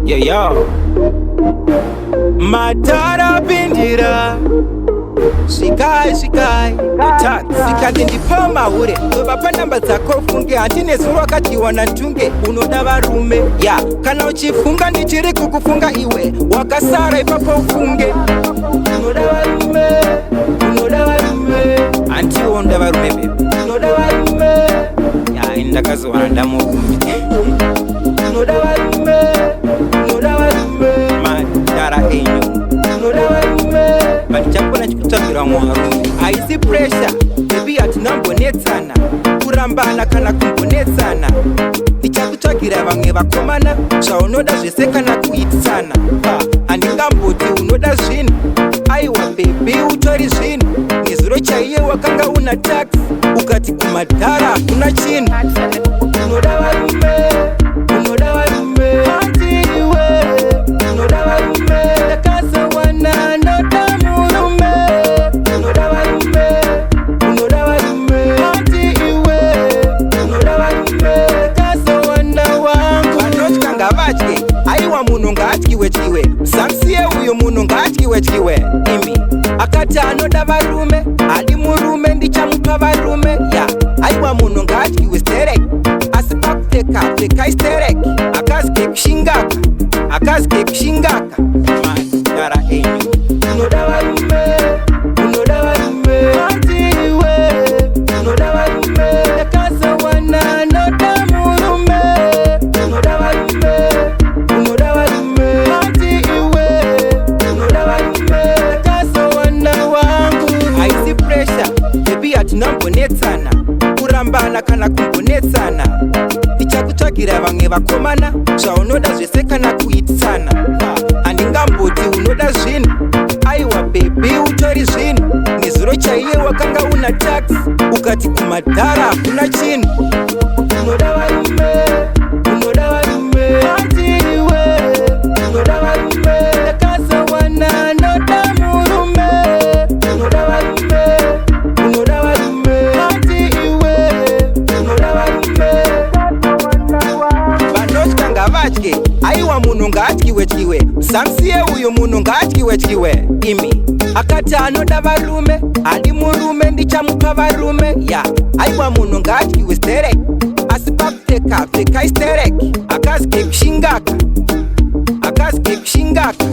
Yeah, yo. Matara bindira Shikai, shikai Shikati ndipoma ure Webapa namba zako ufunge Antine suru wakati wanatunge Unoda varume Ya Kana uchifunga nichiri kukufunga iwe Wakasara ipapo ufunge Unoda varume Unoda varume Anti unoda varume bebe Unoda varume Ya indakazi wanadamu umi Unoda varume Unoda varume Matara enyo Unoda varume Batichapona chikutabira mwarume Aisi pressure Baby atinambonetsana Kurambana kana kumbonetsana Nichakutsvagira vamwe vakomana Zvaunoda zvese kana kuitisana Handingamboti unoda zvinhu Aiwa baby utori zvinhu Nezuro chaiye wakanga una tax Ukati kumadhara hakuna chinhu Unoda varume Unoda varume Antiwe Unoda varume Ndakasawana noda murume Unoda varume Unoda varume Antiwe Unoda varume Ndakasawana wangu Vanotya ngavatye Aiwa munhu ngaatyiwe-tyiwe Samsiye uyo munhu ngaatyiwe-tyiwe Imi akati anoda varume Hadi murume ndichamupa varume Ya aiwa munhu ngaatyiwe stereki Asi pakupfeka pfeka stereki Akazike kushingaka Akazike kushingaka Matara enyu Unoda varume Unoda varume Antiwe Unoda varume Ndakasawana noda murume Unoda varume Unoda varume Antiwe Unoda varume Ndakasawana wangu Aisi pressure Baby atinambonetsana Kurambana kana kumbonetsana Ndichakutsvagira vamwe vakomana Zvaunoda zvese kana kuitisana Handingamboti unoda zvinhu Aiwa baby utori zvinhu Nezuro chaiye wakanga una tax Ukati kumadhara hakuna chinhu Unoda varume Unoda varume Antiwe Unoda varume Ndakasawana noda murume Unoda varume Unoda varume Antiwe Unoda varume Vanotya ngavatye Aiwa munhu ngaatyiwe-tyiwe Samsiye uyo munhu ngaatyiwe-tyiwe Imi akati anoda varume Hadi murume ndichamupa varume Ya aiwa munhu ngaatyiwe stereki Asi pakupfeka pfeka stereki Akazike kushingaka Akazike kushingaka